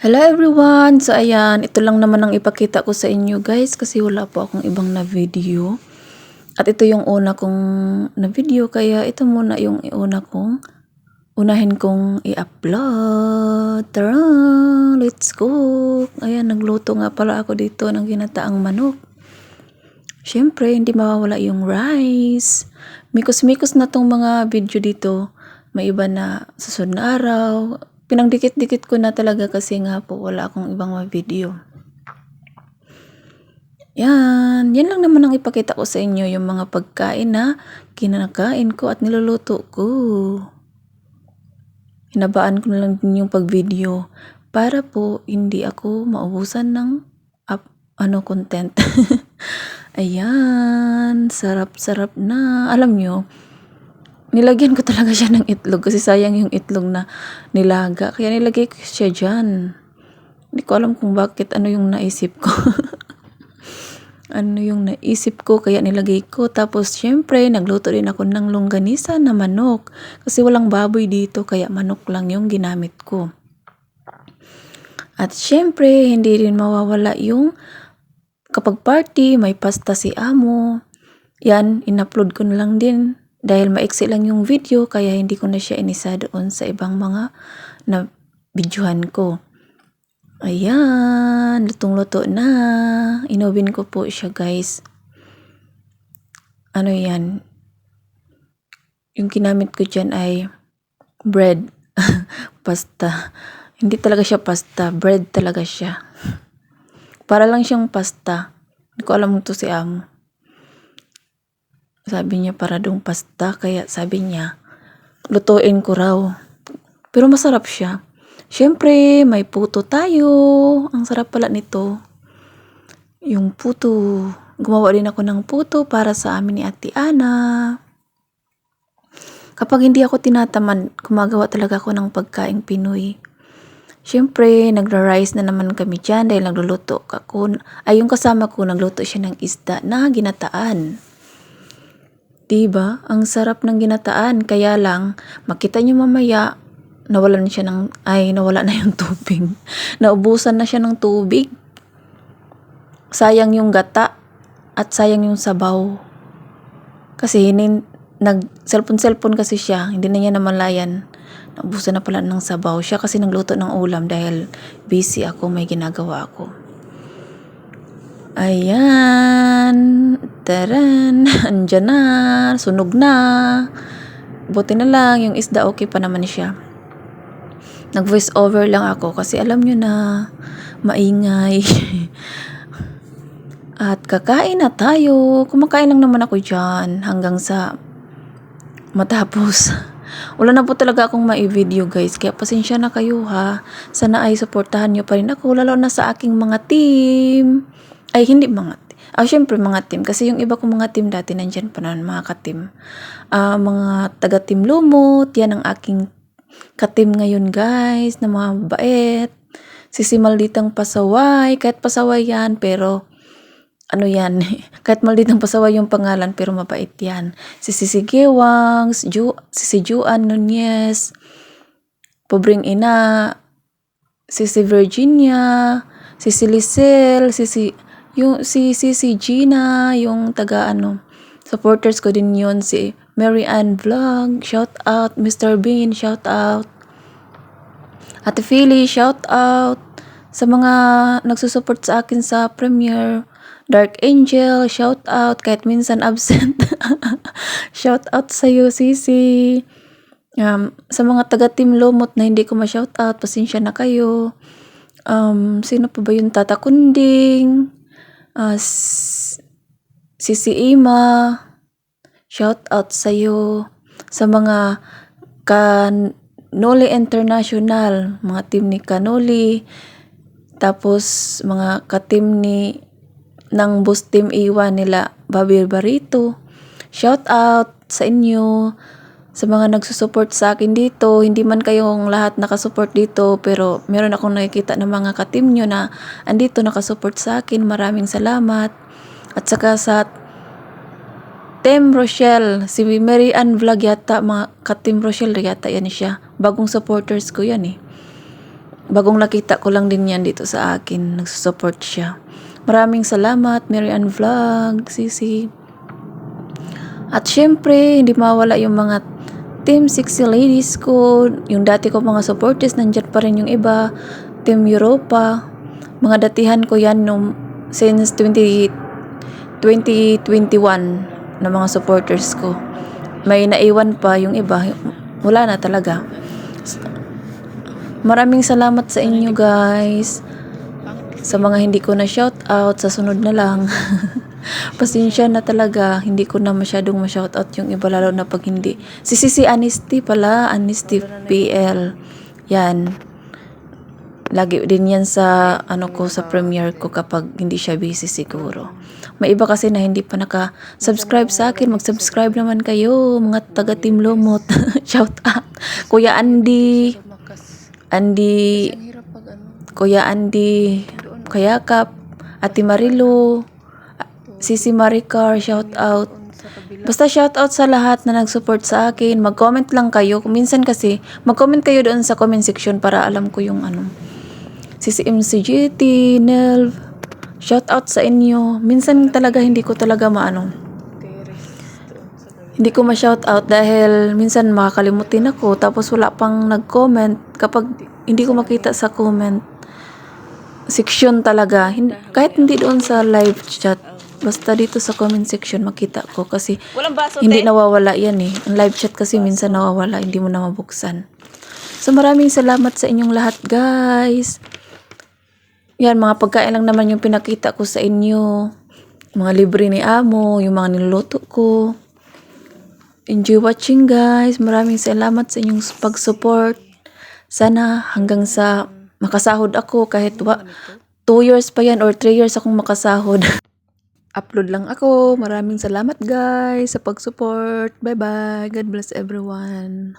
Hello everyone! So ayan, ito lang naman ang ipakita ko sa inyo guys kasi wala po akong ibang na video. At ito yung una kong na video kaya ito muna yung unahin kong i-upload. Tara! Let's cook! Ayan, nagluto nga pala ako dito ng ginataang manok. Siyempre, hindi mawawala yung rice. Mikos-mikos na tong mga video dito. May iba na susunod na araw. Pinangdikit-dikit ko na talaga kasi nga po wala akong ibang video. Yan lang naman ang ipakita ko sa inyo, yung mga pagkain na kinakain ko at niluluto ko. Hinabaan ko na lang din yung pag-video para po hindi ako maubusan ng content. Ayan, sarap-sarap na. Alam nyo, nilagyan ko talaga siya ng itlog kasi sayang yung itlog na nilaga. Kaya nilagay ko siya dyan. Hindi ko alam kung bakit, ano yung naisip ko. Kaya nilagay ko. Tapos syempre, nagluto din ako ng longganisa na manok. Kasi walang baboy dito, kaya manok lang yung ginamit ko. At syempre, hindi rin mawawala yung kapag party, may pasta si amo. Yan, in-upload ko na lang din. Dahil maiksi lang yung video, kaya hindi ko na siya inisa doon sa ibang mga na videohan ko. Ayan, lutong-luto na. Inobin ko po siya guys. Ano yan? Yung ginamit ko dyan ay bread. Pasta. Hindi talaga siya pasta. Bread talaga siya. Para lang siyang pasta. Hindi ko alam ito si amo. Sabi niya para dong pasta, kaya sabi niya, lutuin ko raw. Pero masarap siya. Siyempre, may puto tayo. Ang sarap pala nito. Yung puto. Gumawa din ako ng puto para sa amin ni Ate Ana. Kapag hindi ako tinatamad, gumagawa talaga ako ng pagkaing Pinoy. Siyempre, nagra-rice na naman kami dyan dahil nagluluto ako. Ay, yung kasama ko, nagluto siya ng isda na ginataan. Diba? Ang sarap ng ginataan. Kaya lang, makita nyo mamaya, nawala na yung tubig. Naubusan na siya ng tubig. Sayang yung gata at sayang yung sabaw. Kasi nag-cellphone kasi siya. Hindi na niya namalayan. Naubusan na pala ng sabaw. Siya kasi nagluto ng ulam dahil busy ako, may ginagawa ako. Ayan, taran, andyan na, sunog na. Buti na lang, yung isda okay pa naman siya. Nag-voice over lang ako kasi alam nyo na, maingay. At kakain na tayo. Kumakain lang naman ako dyan hanggang sa matapos. Wala na po talaga akong mai-video guys, kaya pasensya na kayo ha. Sana ay suportahan nyo pa rin ako, lalo na sa aking mga team. Ay, hindi mga team. Syempre mga team. Kasi yung iba kong mga team dati, nandyan pa naman mga ka-team. Mga taga-team Lumot. Yan ang aking ka-team ngayon guys. Na mga bait. Si Malditang Pasaway. Kahit pasaway yan, pero ano yan. Kahit malditang pasaway yung pangalan, pero mabait yan. Si Gewang, si Juan Nunez, Pobreng Ina, si Virginia, si Lisel, si Gina, yung taga supporters ko din yun, si Mary Ann Vlog, shout out, Mr. Bean, shout out, Ate Philly, shout out, sa mga nagsusupport sa akin sa premiere, Dark Angel, shout out, kahit minsan absent, shout out sa iyo, Sisi. Sa mga taga-team Lumot na hindi ko ma-shout out, pasensya na kayo. Sino pa ba yung Tata Kunding? Si Ima, shout out sa iyo. Sa mga Kanoli International, mga team ni Kanoli, tapos mga ka-team ng Boss Team Iwan nila, Babir Barito, shout out sa inyo. Sa mga nagsusupport sa akin dito, hindi man kayong lahat nakasupport dito, pero meron akong nakikita ng mga ka-team nyo na andito nakasupport sa akin. Maraming salamat. At saka sa Team Rochelle, si Mary Ann Vlog yata, mga ka-Team Rochelle yata yan siya. Bagong supporters ko yan eh. bagong nakita ko lang din yan dito sa akin. Nagsusupport siya. Maraming salamat, Mary Ann Vlog, Sisi. At syempre, hindi mawala yung mga Team 60 Ladies ko. Yung dati ko mga supporters, nandyan pa rin yung iba. Team Europa. Mga datihan ko yan since 2021 na mga supporters ko. May naiwan pa yung iba. Wala na talaga. Maraming salamat sa inyo guys. Sa mga hindi ko na shout out, sa sunod na lang. Pasensya na talaga, hindi ko na masyadong ma-shout out yung iba, lalo na pag hindi. Si Honesty pala, Honesty PL. Yan. Lagi din yan sa ko sa premiere ko kapag hindi siya busy siguro. May iba kasi na hindi pa naka-subscribe sa akin. Mag-subscribe naman kayo, mga taga Team Lumot. Shout out. Kuya Andy, Kuya Andy, Kayakap, Ate Marilo, Sisi Maricar, shout out. Basta shout out sa lahat na nag-support sa akin. Mag-comment lang kayo. Minsan kasi, mag-comment kayo doon sa comment section para alam ko yung Sisi MCGT, Nelv, shout out sa inyo. Minsan talaga hindi ko talaga hindi ko ma-shout out dahil minsan makakalimutin ako tapos wala pang nag-comment kapag hindi ko makita sa comment section talaga. Kahit hindi doon sa live chat, basta dito sa comment section makita ko kasi hindi nawawala yan eh. Ang live chat kasi minsan nawawala, hindi mo na mabuksan. So maraming salamat sa inyong lahat guys. Yan, mga pagkain lang naman yung pinakita ko sa inyo. Mga libre ni Amo, yung mga niluluto ko. Enjoy watching guys. Maraming salamat sa inyong pag-support. Sana hanggang sa makasahod ako kahit 2 years pa yan or 3 years akong makasahod. Upload lang ako. Maraming salamat guys sa pag-support. Bye bye. God bless everyone.